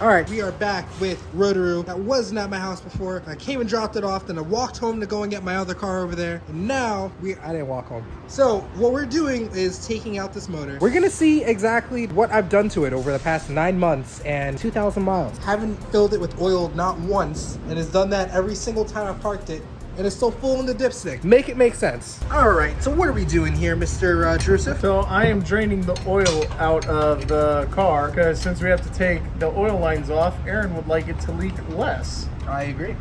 All right, we are back with ROTARU. That wasn't at my house before. I came and dropped it off, then I walked home to go and get my other car over there. And now, I didn't walk home. So what we're doing is taking out this motor. We're gonna see exactly what I've done to it over the past 9 months and 2,000 miles. Haven't filled it with oil not once, and has done that every single time I parked it. And it's still full in the dipstick. Make it make sense. All right, so what are we doing here, Mr. Joseph? So I am draining the oil out of the car because since we have to take the oil lines off, Aaron would like it to leak less. I agree.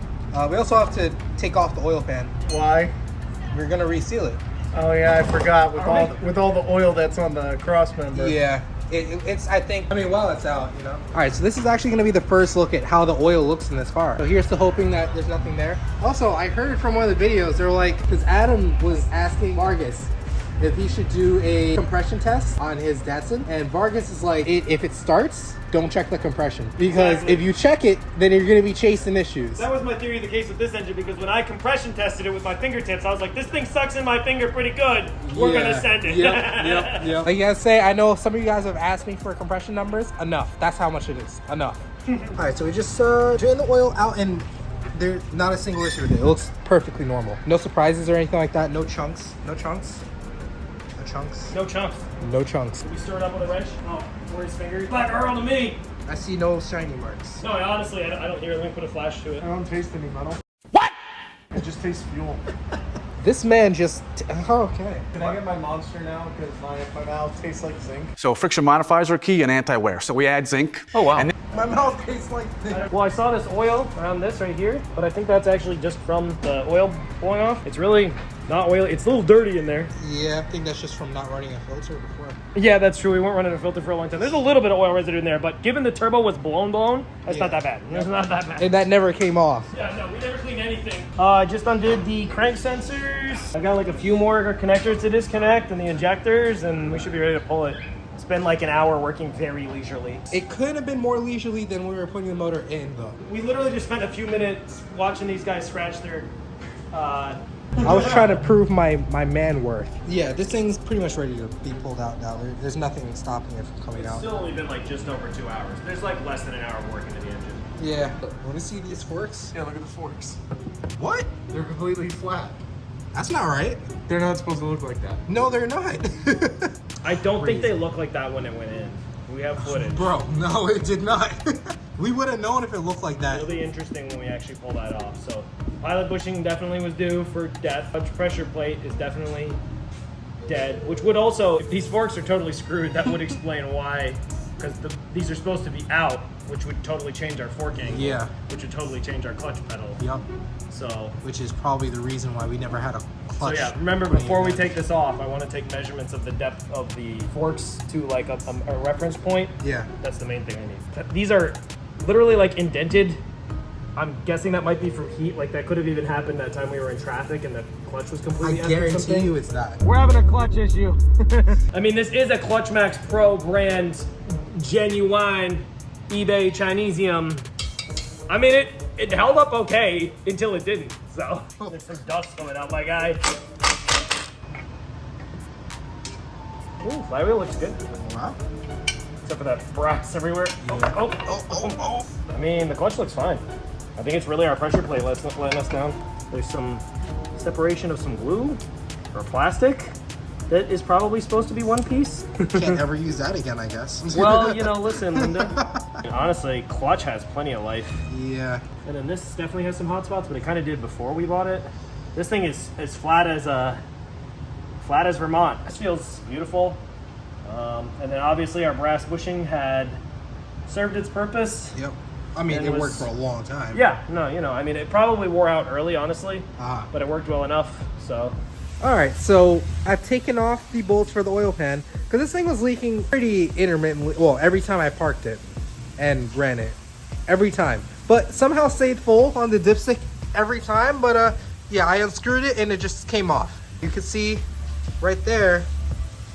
We also have to take off the oil pan. Why? We're gonna reseal it. Oh yeah, I forgot with all the oil that's on the cross member. Yeah. It's, I think, while it's out, you know. All right, so this is actually going to be the first look at how the oil looks in this car. So here's to hoping that there's nothing there. Also, I heard from one of the videos, they were like, because Adam was asking Vargas if he should do a compression test on his Datsun. And Vargas is like, if it starts, don't check the compression. Because if you check it, then you're going to be chasing issues. That was my theory of the case with this engine, because when I compression tested it with my fingertips, I was like, this thing sucks in my finger pretty good. We're going to send it. Yep. Like you guys say, I know some of you guys have asked me for compression numbers. Enough. That's how much it is. Enough. All right, so we just drain the oil out, and there's not a single issue with it. It looks perfectly normal. No surprises or anything like that. No chunks. No chunks. No chunks. No chunks. Did we stir it up with a wrench? Oh, for his fingers. Black Earl to me. I see no shiny marks. No, honestly, I don't hear it. Let me put a flash to it. I don't taste any metal. What? It just tastes fuel. This man just... okay. Can I get my Monster now? Because my mouth tastes like zinc. So friction modifiers are key and anti-wear. So we add zinc. Oh, wow. And My mouth tastes like this. Well, I saw this oil around this right here, but I think that's actually just from the oil blowing off. It's really not oily. It's a little dirty in there. Yeah, I think that's just from not running a filter before. Yeah, that's true. We weren't running a filter for a long time. There's a little bit of oil residue in there, but given the turbo was blown, that's not that bad. It's not that bad. And that never came off. Yeah, no, we never cleaned anything. I just undid the crank sensors. I've got like a few more connectors to disconnect and the injectors, and we should be ready to pull it. It's been like an hour working very leisurely. It could have been more leisurely than we were putting the motor in, though. We literally just spent a few minutes watching these guys scratch their... I was trying to prove my man worth. Yeah, this thing's pretty much ready to be pulled out now. There's nothing stopping it from coming out. It's still only been like just over 2 hours. There's like less than an hour of work into the engine. Yeah. Want to see these forks? Yeah, look at the forks. What? They're completely flat. That's not right. They're not supposed to look like that. No, they're not. I don't think they look like that when it went in. We have footage. Bro, no, it did not. We would have known if it looked like that. It'll be interesting when we actually pull that off. So, pilot bushing definitely was due for death. Clutch pressure plate is definitely dead, which would also, if these forks are totally screwed, that would explain why, because these are supposed to be out, which would totally change our fork angle. Yeah. Which would totally change our clutch pedal. Yep. So, which is probably the reason why we never had a clutch. so yeah, remember before we take this off, I want to take measurements of the depth of the forks to like a reference point. Yeah. That's the main thing I need. These are literally like indented. I'm guessing that might be from heat. Like that could have even happened that time we were in traffic and the clutch was completely empty or guarantee something. you it's that. We're having a clutch issue. I mean, this is a Clutch Max Pro brand, genuine eBay Chinesium. I mean, it held up okay until it didn't. So there's some dust coming out, my guy. Ooh, flywheel looks good. Wow. Except for that brass everywhere. Oh. I mean, the clutch looks fine. I think it's really our pressure plate letting us down. There's some separation of some glue or plastic that is probably supposed to be one piece. Can't ever use that again, I guess. Well, you know, listen, Linda. Honestly, clutch has plenty of life. Yeah. And then this definitely has some hot spots, but it kind of did before we bought it. This thing is as flat as Vermont. This feels beautiful. And then obviously our brass bushing had served its purpose. Yep. I mean, it worked for a long time. Yeah, no, you know, I mean, it probably wore out early, honestly, but it worked well enough, so. All right, so I've taken off the bolts for the oil pan because this thing was leaking pretty intermittently. Well, every time I parked it and ran it, every time. But somehow stayed full on the dipstick every time. But yeah, I unscrewed it and it just came off. You can see right there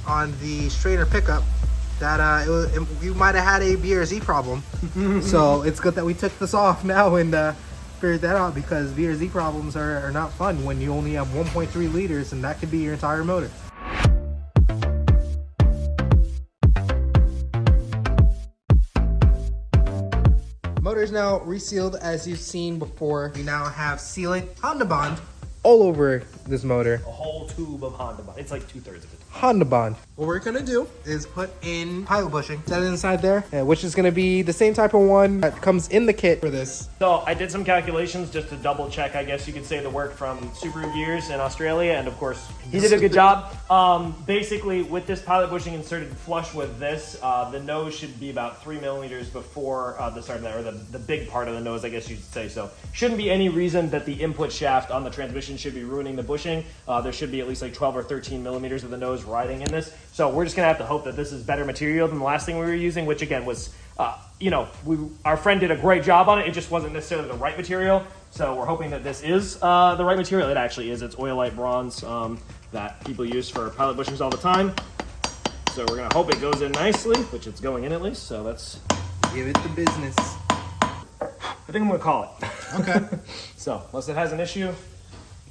on the strainer pickup that you might have had a BRZ problem. So it's good that we took this off now and figured that out, because BRZ problems are not fun when you only have 1.3 liters and that could be your entire motor. Motor is now resealed as you've seen before. We now have sealant Honda Bond all over this motor. A whole tube of Honda Bond. It's like 2/3 of it. Honda Bond. What we're gonna do is put in pilot bushing, set it inside there, which is gonna be the same type of one that comes in the kit for this. So I did some calculations just to double check, I guess you could say, the work from Subaru Gears in Australia, and of course he did a good job. Basically, with this pilot bushing inserted flush with this, the nose should be about 3 millimeters before the start of that, or the big part of the nose, I guess you could say. So shouldn't be any reason that the input shaft on the transmission should be ruining the bushing. There should be at least like 12 or 13 millimeters of the nose riding in this. So we're just gonna have to hope that this is better material than the last thing we were using, which again was, our friend did a great job on it. It just wasn't necessarily the right material. So we're hoping that this is the right material. It actually is. It's oilite bronze that people use for pilot bushings all the time. So we're gonna hope it goes in nicely, which it's going in at least. So let's give it the business. I think I'm gonna call it. Okay. So unless it has an issue,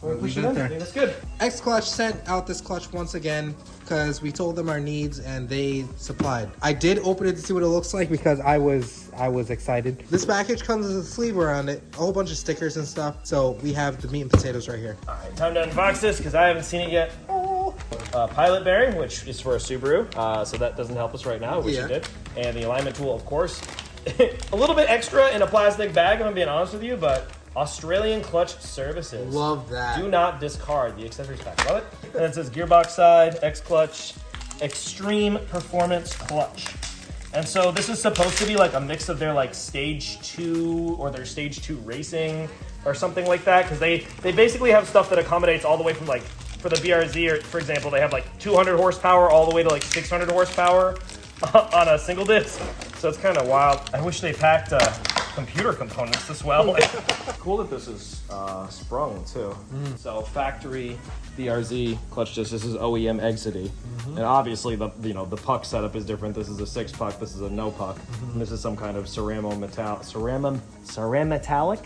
we'll push leave it it in. there. I think that's good. X Clutch sent out this clutch once again because we told them our needs and they supplied. I did open it to see what it looks like because I was excited. This package comes with a sleeve around it, a whole bunch of stickers and stuff. So we have the meat and potatoes right here. All right, time to unbox this because I haven't seen it yet. Pilot bearing, which is for a Subaru, so that doesn't help us right now, which it did. And the alignment tool, of course. A little bit extra in a plastic bag, if I'm being honest with you, but Australian Clutch Services. Love that. Do not discard the accessories pack. Love it. And it says gearbox side, X Clutch, Extreme Performance Clutch. And so this is supposed to be like a mix of their like stage 2 or their stage 2 racing or something like that, because they basically have stuff that accommodates all the way from like, for the BRZ, or for example, they have like 200 horsepower all the way to like 600 horsepower on a single disc. So it's kind of wild. I wish they packed computer components this well. Cool that this is sprung too. So factory BRZ clutch disc. This is OEM exidy, and obviously the puck setup is different. This is a 6 puck. This is a no puck. And this is some kind of ceramametallic,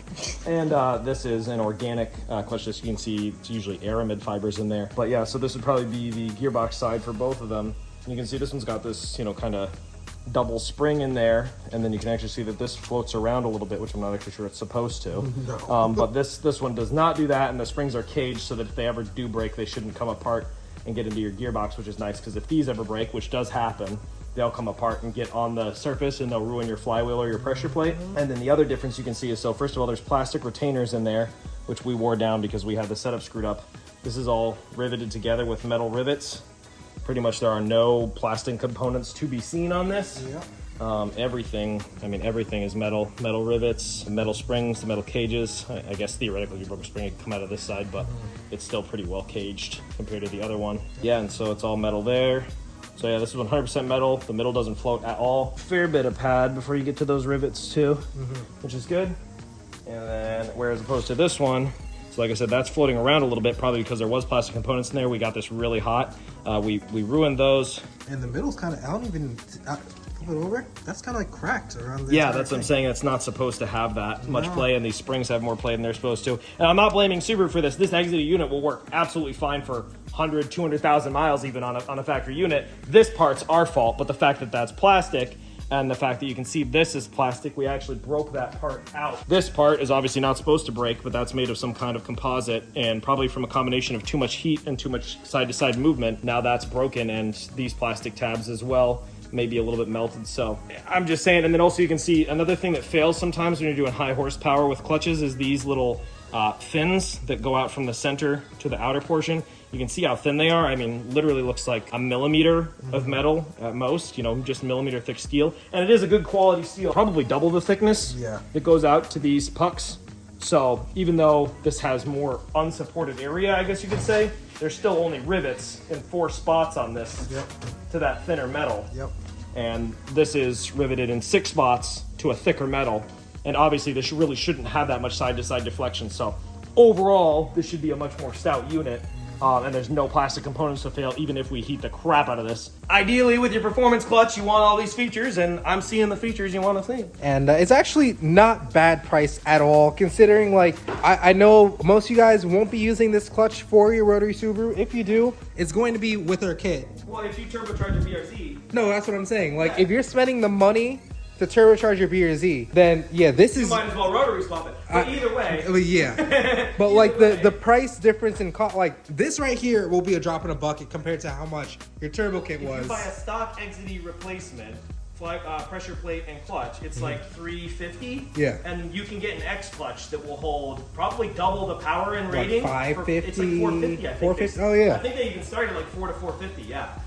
and this is an organic clutch disc. You can see it's usually aramid fibers in there. But yeah, so this would probably be the gearbox side for both of them. And you can see this one's got this kind of double spring in there, and then you can actually see that this floats around a little bit, which I'm not actually sure it's supposed to. No. But this one does not do that, and the springs are caged so that if they ever do break, they shouldn't come apart and get into your gearbox, which is nice, because if these ever break, which does happen, they'll come apart and get on the surface and they'll ruin your flywheel or your pressure plate. And then the other difference you can see is, so first of all, there's plastic retainers in there, which we wore down because we had the setup screwed up. This is all riveted together with metal rivets. Pretty much there are no plastic components to be seen on this. Yeah. Everything is metal rivets, metal springs, the metal cages. I guess theoretically, if you broke a spring, it could come out of this side, but it's still pretty well caged compared to the other one. Yeah, and so it's all metal there. So yeah, this is 100% metal. The middle doesn't float at all. Fair bit of pad before you get to those rivets too, which is good. And then, whereas opposed to this one, so like I said, that's floating around a little bit, probably because there was plastic components in there. We got this really hot. We ruined those. And the middle's kind of, I don't even, flip it over. That's kind of like cracked around the Yeah, that's what I'm saying. It's not supposed to have that much play, and these springs have more play than they're supposed to. And I'm not blaming Subaru for this. This exited unit will work absolutely fine for 100, 200,000 miles even on a factory unit. This part's our fault, but the fact that that's plastic and the fact that you can see this is plastic, we actually broke that part out. This part is obviously not supposed to break, but that's made of some kind of composite, and probably from a combination of too much heat and too much side-to-side movement, now that's broken, and these plastic tabs as well may be a little bit melted. So I'm just saying. And then also you can see another thing that fails sometimes when you're doing high horsepower with clutches is these little fins that go out from the center to the outer portion. You can see how thin they are. I mean, literally looks like a millimeter of metal at most, just millimeter thick steel. And it is a good quality steel, probably double the thickness that goes out to these pucks. So even though this has more unsupported area, I guess you could say, there's still only rivets in 4 spots on this to that thinner metal. And this is riveted in 6 spots to a thicker metal. And obviously this really shouldn't have that much side-to-side deflection. So overall, this should be a much more stout unit. And there's no plastic components to fail, even if we heat the crap out of this. Ideally, with your performance clutch, you want all these features, and I'm seeing the features you want to see. And it's actually not bad price at all, considering, like, I know most of you guys won't be using this clutch for your rotary Subaru. If you do, it's going to be with our kit. Well, if you turbocharge your BRZ. No, that's what I'm saying. Like, if you're spending the money to turbocharge your BRZ, then yeah, this You is. might as well rotary swap it. But either way. Yeah. But like the price difference in cost, like this right here will be a drop in a bucket compared to how much your turbo kit If was. you buy a stock Exity replacement, pressure plate and clutch, it's like $350. Yeah. And you can get an X clutch that will hold probably double the power and rating. Like 550. It's like 450, I think. 450. Oh yeah. I think they even started like 4 to 450. Yeah.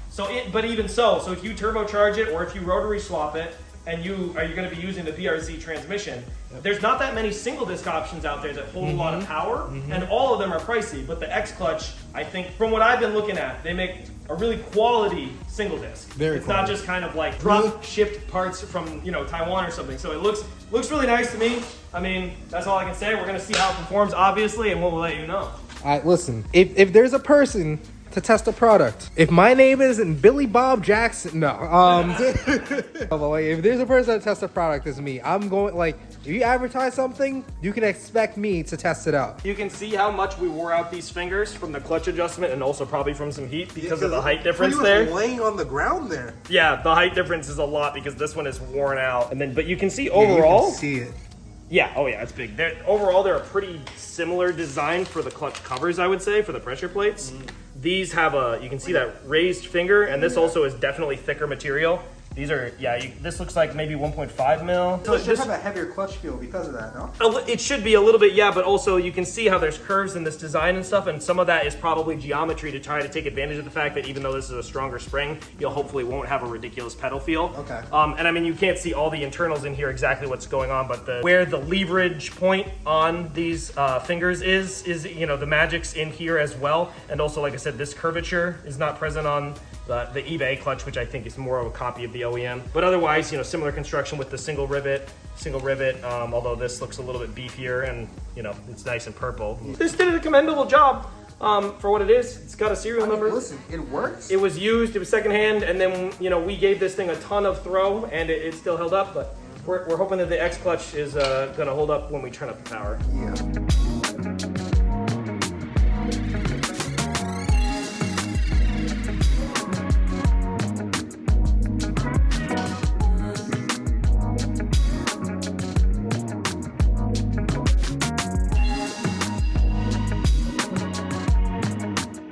But even so if you turbocharge it or if you rotary swap it, and you're going to be using the BRZ transmission, there's not that many single disc options out there that hold a lot of power, and all of them are pricey. But the X clutch, I think, from what I've been looking at, they make a really quality single disc. It's not just kind of like drop shipped parts from Taiwan or something. So it looks really nice to me. I mean, that's all I can say. We're going to see how it performs, obviously, and we'll let you know. All right, listen. If there's a person to test a product, if my name isn't Billy Bob Jackson, no. If there's a person to test a product, it's me. I'm going, like, if you advertise something, you can expect me to test it out. You can see how much we wore out these fingers from the clutch adjustment and also probably from some heat because of the height difference there. Laying on the ground there. Yeah, the height difference is a lot because this one is worn out. But you can see overall. You can see it. Yeah, oh yeah, it's big. Overall, they're a pretty similar design for the clutch covers, I would say, for the pressure plates. These have you can see that raised finger, and this also is definitely thicker material. These are, this looks like maybe 1.5 mil. So it should have a heavier clutch feel because of that, no? It should be a little bit, yeah, but also you can see how there's curves in this design and stuff, and some of that is probably geometry to try to take advantage of the fact that even though this is a stronger spring, you'll hopefully won't have a ridiculous pedal feel. Okay. And I mean, you can't see all the internals in here exactly what's going on, but where the leverage point on these fingers is the magic's in here as well. And also, like I said, this curvature is not present on the eBay clutch, which I think is more of a copy of the OEM. But otherwise, similar construction with the single rivet, although this looks a little bit beefier and, it's nice and purple. This did a commendable job for what it is. It's got a serial number. Listen, it works. It was used, it was secondhand, and then, we gave this thing a ton of throw, and it still held up, but we're hoping that the X clutch is gonna hold up when we turn up the power. Yeah.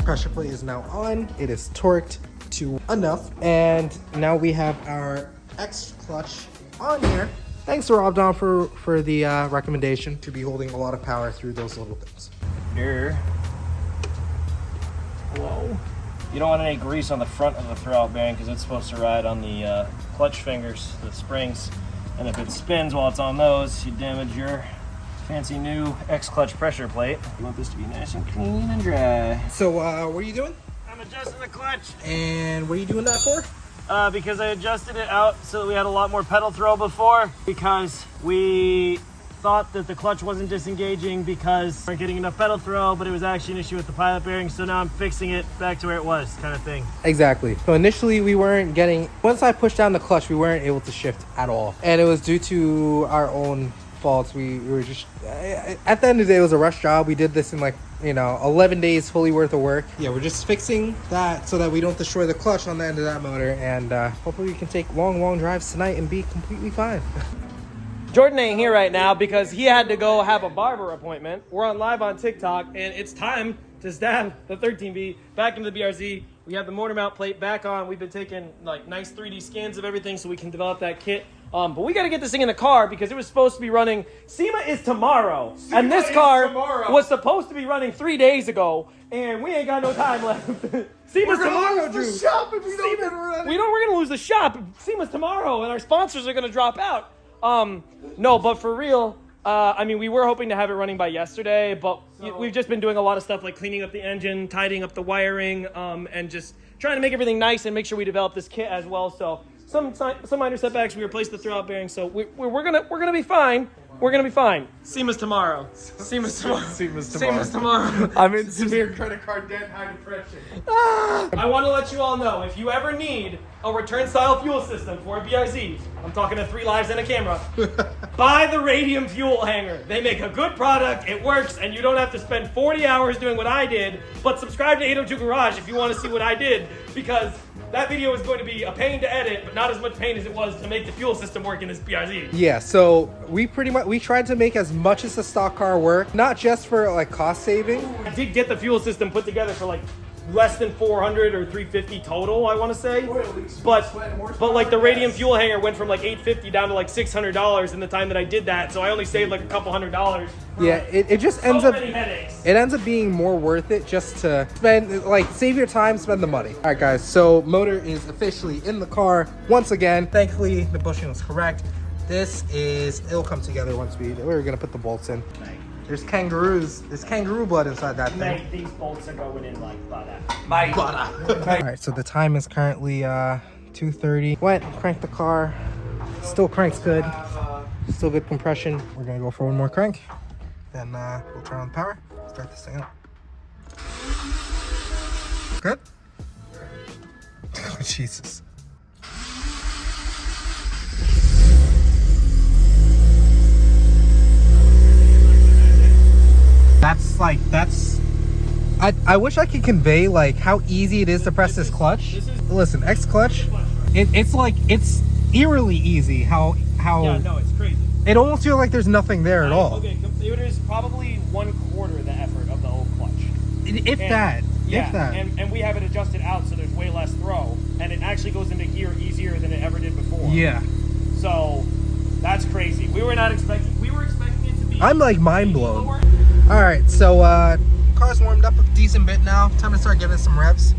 Pressure plate is now on. It is torqued to enough, and now we have our X clutch on here. Thanks to Rob Don for the recommendation to be holding a lot of power through those little things. Here. Whoa. You don't want any grease on the front of the throwout bearing because it's supposed to ride on the clutch fingers, the springs, and if it spins while it's on those, you damage your fancy new X clutch pressure plate. You want this to be nice and clean and dry. So what are you doing? I'm adjusting the clutch. And what are you doing that for? Because I adjusted it out so that we had a lot more pedal throw before, because we thought that the clutch wasn't disengaging because we weren't getting enough pedal throw, but it was actually an issue with the pilot bearing, so now I'm fixing it back to where it was, kind of thing. Exactly. So initially we weren't getting, once I pushed down the clutch, we weren't able to shift at all. And it was due to our own faults. We were just, at the end of the day, it was a rush job. We did this in 11 days fully worth of work. Yeah, we're just fixing that so that we don't destroy the clutch on the end of that motor, and hopefully we can take long drives tonight and be completely fine. Jordan ain't here right now because he had to go have a barber appointment. We're on live on TikTok, and it's time to stab the 13B back into the BRZ. We have the motor mount plate back on. We've been taking nice 3D scans of everything so we can develop that kit. But we got to get this thing in the car because it was supposed to be running. SEMA is tomorrow. And this car was supposed to be running 3 days ago. And we ain't got no time left. SEMA's tomorrow, Drew. We're going to lose the shop. SEMA's tomorrow, and our sponsors are going to drop out. No, but for real, we were hoping to have it running by yesterday, but we've just been doing a lot of stuff like cleaning up the engine, tidying up the wiring, and just trying to make everything nice and make sure we develop this kit as well. So some minor setbacks. We replaced the throwout bearing, so we're gonna be fine. We're gonna be fine. SEMA's tomorrow. SEMA's tomorrow. I'm in severe credit card debt, high depression. I want to let you all know, if you ever need a return style fuel system for a BRZ, I'm talking to 3 lives and a camera, buy the Radium fuel hanger. They make a good product, it works, and you don't have to spend 40 hours doing what I did, but subscribe to 802 Garage if you want to see what I did, because that video is going to be a pain to edit, but not as much pain as it was to make the fuel system work in this PIZ. Yeah, so we tried to make as much as the stock car work, not just for like cost saving. I did get the fuel system put together for like less than 400 or 350 total, I want to say. But like the radium fuel hanger went from like $850 down to like $600 in the time that I did that, so I only saved like a couple $100. Yeah, it just ends So up many headaches. it ends up being more worth it just to spend, like, save your time, spend the money. All right, guys, so motor is officially in the car once again. Thankfully, the bushing was correct. It'll come together once we're gonna put the bolts in. There's kangaroo blood inside that thing. Mate, these bolts are going in like butter. All right, so the time is currently 2:30. Went, cranked the car. Still cranks good. Still good compression. We're gonna go for one more crank. Then we'll turn on the power. Start this thing up. Good? Oh, Jesus. I wish I could convey like how easy it is to press this clutch. Listen, X clutch, it's eerily easy how Yeah, no, it's crazy. it almost feels like there's nothing there at all. Okay, it is probably 1/4 the effort of the old clutch. If that. And we have it adjusted out so there's way less throw, and it actually goes into gear easier than it ever did before. Yeah. So that's crazy. We were expecting it to be. I'm like mind blown. All right, so car's warmed up a decent bit now. Time to start giving some revs.